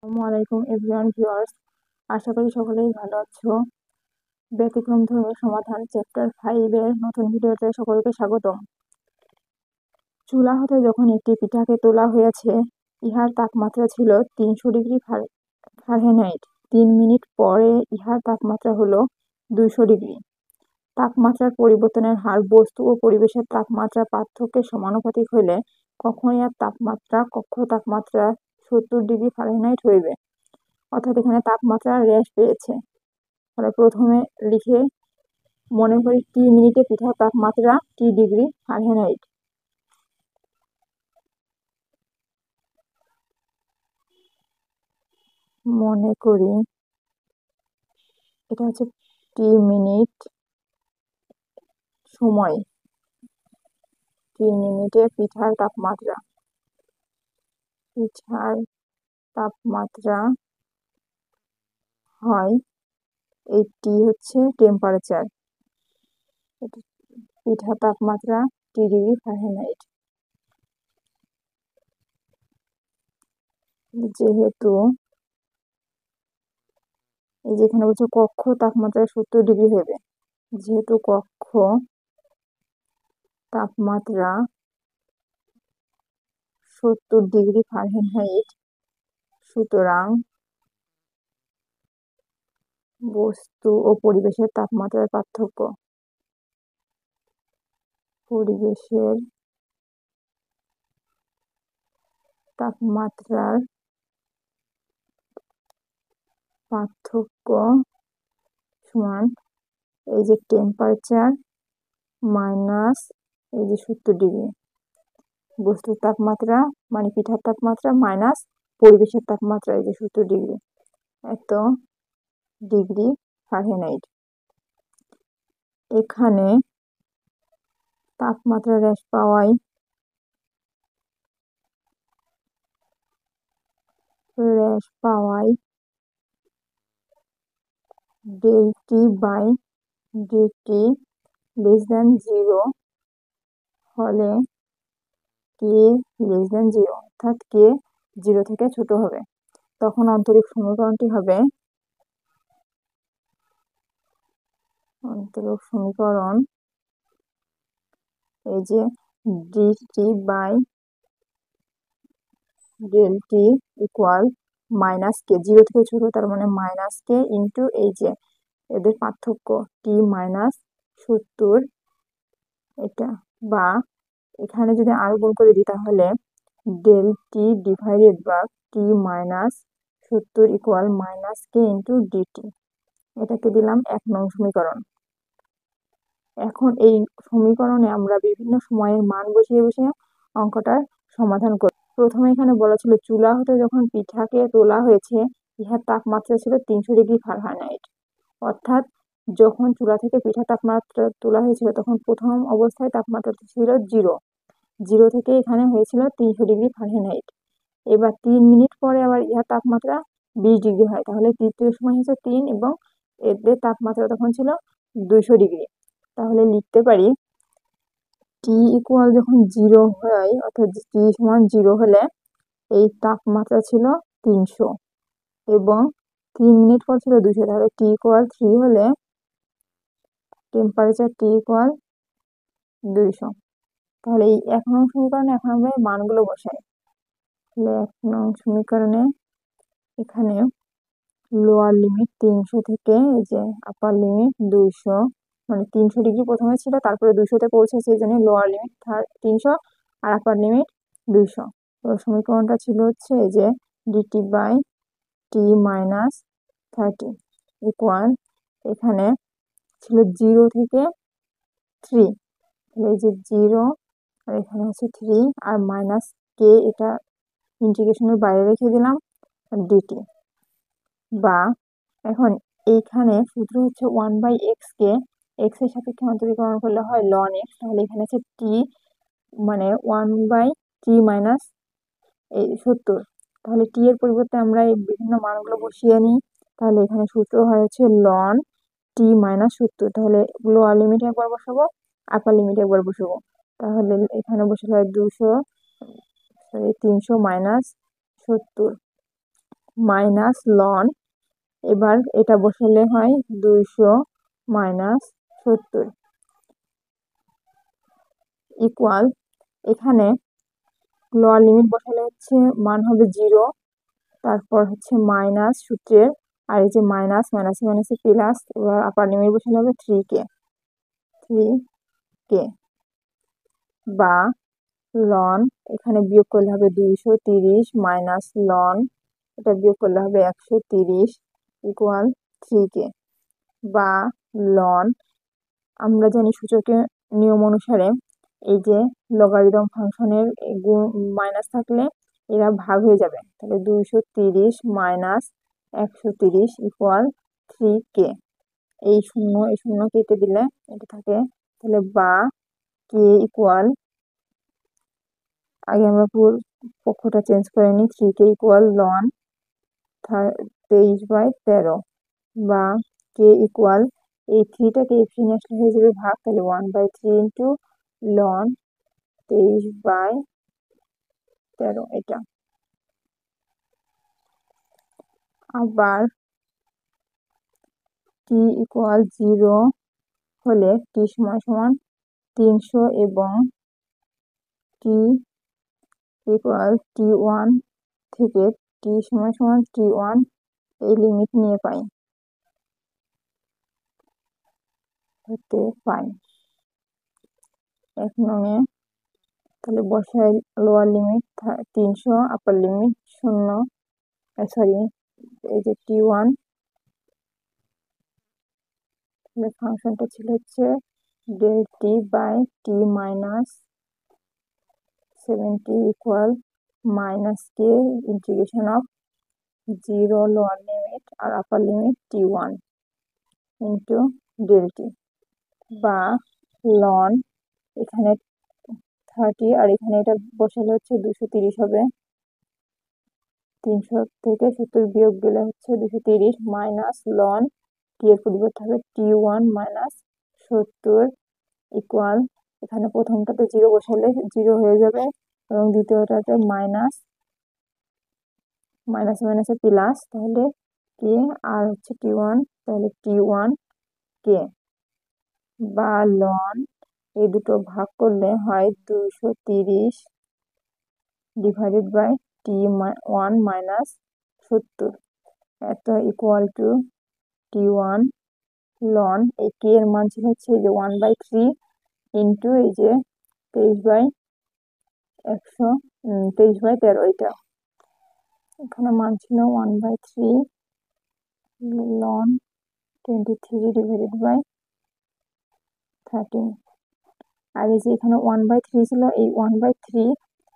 আসসালামু আলাইকুম everyone viewers, আশা করি সকলেই ভালো আছো। ব্যতিক্রম ধর্মী সমাধান চ্যাপ্টার 5 এর নতুন ভিডিওতে সকলকে স্বাগতম। চুলা হতে যখন একটি পিঠাকে তোলা হয়েছে, ইহার তাপমাত্রা ছিল 300 ডিগ্রি ফারেনহাইট। 3 মিনিট পরে ইহার তাপমাত্রা হলো 200 ডিগ্রি। তাপমাত্রার পরিবর্তনের হার বস্তু ও পরিবেশের তাপমাত্রা পার্থক্যের সমানুপাতিক হইলে কখন ইহার তাপমাত্রা কক্ষ তাপমাত্রা 70 ডিগ্রি ফারেনহাইট হইবে। অর্থাৎ এখানে তাপমাত্রা হ্রাস পেয়েছে। তাহলে প্রথমে লিখে মনে করি টি মিনিটে পিঠার তাপমাত্রা ডিগ্রি ফারেনহাইট। মনে করি এটা হচ্ছে টি মিনিট সময়, টি মিনিটে পিঠার তাপমাত্রা হয়, এই টি হচ্ছে টেম্পারেচার, পিঠার তাপমাত্রা ডিগ্রি ফারেনহাইট। যেহেতু এই যেখানে বলছে কক্ষ তাপমাত্রা 70 ডিগ্রি হবে, যেহেতু কক্ষ তাপমাত্রা 70 ডিগ্রি ফারেনহাইট, সুতরাং বস্তু ও পরিবেশের তাপমাত্রার পার্থক্য, পরিবেশের তাপমাত্রার পার্থক্য সমান এই যে টেম্পারেচার মাইনাস এই যে 70 ডিগ্রি। বস্তুর তাপমাত্রা মানে পিঠার তাপমাত্রা মাইনাস পরিবেশের তাপমাত্রা এই যে 70 ডিগ্রি, এত ডিগ্রি ফারেনহাইট। এখানে তাপমাত্রা হ্রাস পাওয়ায় del t by dt less than 0 হলে কে লেস দেন 0, অর্থাৎ কে 0 থেকে ছোট হবে, তখন আন্তরিক সমীকরণটি হবে এই যে dt by delta equal minus K, 0 থেকে ছোট তার মানে মাইনাস কে ইন্টু এই যে এদের পার্থক্য টি মাইনাস 70, এটা, বা এখানে যদি আরো গুণ করে দিই তাহলে ডেলটি ডিভাইডেড বা টি মাইনাস 70 ইকুয়াল মাইনাস কে ইন্টু ডিটি। এটাকে দিলাম 1 নং সমীকরণ। এখন এই সমীকরণে আমরা বিভিন্ন সময়ের মান বসিয়ে বসিয়ে অঙ্কটার সমাধান করি। প্রথমে এখানে বলা ছিল চুলা হতে যখন পিঠাকে তোলা হয়েছে ইহার তাপমাত্রা ছিল 300 ডিগ্রি ফারেনহাইট। অর্থাৎ যখন চুলা থেকে পিঠা তাপমাত্রা তোলা হয়েছিল তখন প্রথম অবস্থায় তাপমাত্রা ছিল 0 থেকে এখানে হয়েছিল 300 ডিগ্রি ফারেনহাইট। এবার 3 মিনিট পরে আবার ইহার তাপমাত্রা 20 ডিগ্রি হয়, তাহলে তৃতীয় সময় হচ্ছে 3 এবং এদের তাপমাত্রা তখন ছিল 200 ডিগ্রি। তাহলে লিখতে পারি টি ইকুয়াল যখন 0 হয়, অর্থাৎ টি সমান 0 হলে এই তাপমাত্রা ছিল 300 এবং 3 মিনিট পর ছিল 200, তাহলে টি ইকুয়াল 3 হলে টেম্পারেচার টি ইকুয়াল 200। তাহলে এই 1 নং সমীকরণে এখন আমরা এই মানগুলো বসাই। তাহলে 1 নং সমীকরণে এখানে লোয়ার লিমিট 300 থেকে এই যে আপার লিমিট 200, মানে 300 ডিগ্রি প্রথমে ছিল তারপরে 200-তে পৌঁছেছে, এই জন্য লোয়ার লিমিট 300 আর আপার লিমিট 200। তো সমীকরণটা ছিল হচ্ছে এই যে dt by t minus 30 equal, এখানে ছিল 0 থেকে 3, এই যে 0 আর এখানে হচ্ছে 3 আর মাইনাস কে, এটা ইন্টিগ্রেশনের বাইরে রেখে দিলাম ডিটি, বা এখন এইখানে সূত্র হচ্ছে 1/x কে x এর সাপেক্ষে অন্তরীকরণ করলে হয় ln x, তাহলে এখানে আছে t মানে 1/t মাইনাস 70, তাহলে t এর পরিবর্তে আমরা এই বিভিন্ন মানগুলো বসিয়ে নিই। তাহলে এখানে সূত্র হয় হচ্ছে ln t মাইনাস 70, তাহলে লোয়ার লিমিট একবার বসাবো আপার লিমিট একবার বসাবো, তাহলে এখানে বসে হয় 300 মাইনাস 70 মাইনাস লন, এবার এটা বসালে হয় 200 মাইনাস 70 ইকুয়াল, এখানে লোয়ার লিমিট বসালে হচ্ছে মান হবে 0, তারপর হচ্ছে মাইনাস সূত্রের, আর এই যে মাইনাস মাইনাসে মাইনাসে প্লাস, এবার আপার লিমিট বসালে হবে 3k বা লন, এখানে বিয়োগ করলে হবে 230 মাইনাস লন, এটা বিয়োগ করলে হবে 130 ইকুয়াল 3k বা লন। আমরা জানি সূচকের নিয়ম অনুসারে এই যে লগারিদম ফাংশনের মাইনাস থাকলে এরা ভাগ হয়ে যাবে, তাহলে 230 মাইনাস 130 ইকুয়াল 3k। এই শূন্য কেটে দিলে এটা থাকে, তাহলে বা কে ইকুয়াল, আগে আমরা পুরো পক্ষটা চেঞ্জ করে নিই, 3k ইকুয়াল লন 23/13 বা কে ইকুয়াল, এই 3টাকে এখানে আসলে হয়ে যাবে ভাগ, তাহলে 1/3 ইন্টু লন 23/13 এটা। আবার টি ইকুয়াল 0 হলে টি সমান সমান 300 এবং টি ইকুয়াল t1 থেকে টি সমান সমান t1 এই লিমিট নিয়ে পাই হতে পাই 1 নঙে। তাহলে বসাই lower limit 300, upper limit 0, sorry এই যে t1, তাহলে ফাংশনটা ছিল হচ্ছে del t by t minus 70 equal minus k integration of 0 lower limit আর upper limit t1 into del t বা লন, এখানে 30 আর এখানে এটা বসালে হচ্ছে 230 হবে, 300 থেকে 70 বিয়োগ গেলে হচ্ছে 230 মাইনাস লন টি এর পরিবর্তে হবে t1 মাইনাস 70 ইকুয়াল, এখানে প্রথমটাতে 0 বসালে 0 হয়ে যাবে এবং দ্বিতীয়টাতে মাইনাস মাইনাসে প্লাস, তাহলে কে আর হচ্ছে t1, তাহলে t1 কে বা লন, এই দুটো ভাগ করলে হয় 230 ডিভাইডেড বাই t1 মাইনাস 70 এত ইকুয়াল টু t1 লন, এই কে এর মান ছিল হচ্ছে যে 1/3 ইন্টু এই যে 23/13 এটা, এখানে মান ছিল 1/3 লন 23 ডিভাইডেড বাই 13, আর এই যে এখানে 1/3 ছিল, এই 1/3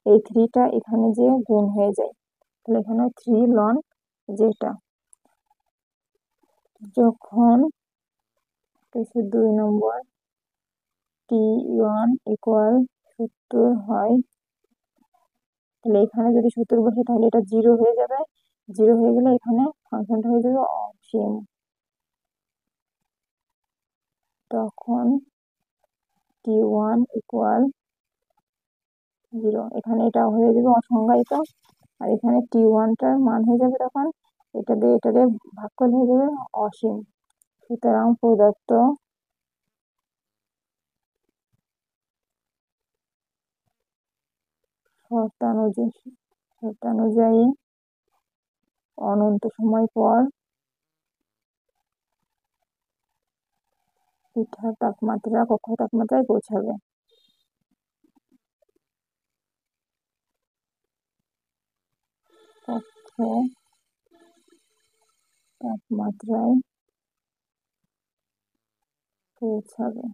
এই 3টা এখানে যে গুণ হয়ে যায়, তাহলে এখানে 3 লন যেটা, যখন 2 নম্বর t1 ইকুয়াল 70 হয়, তাহলে এখানে যদি 70 বসে তাহলে এটা 0 হয়ে যাবে, 0 হয়ে গেলে এখানে ফাংশনটা হয়ে যাবে অসীম, তখন t1 ইকুয়াল 0, এখানে এটা হয়ে যাবে অসংজ্ঞায়িত, আর এখানে t1টার মান হয়ে যাবে তখন এটা দিয়ে ভাগ করলে হয়ে যাবে অসীম। সুতরাং প্রদত্ত শর্তানুযায়ী অনন্ত সময় পর পিঠার তাপমাত্রা কক্ষ তাপমাত্রায় পৌঁছাবে। কক্ষ তাপমাত্রায় পৌঁছাবে।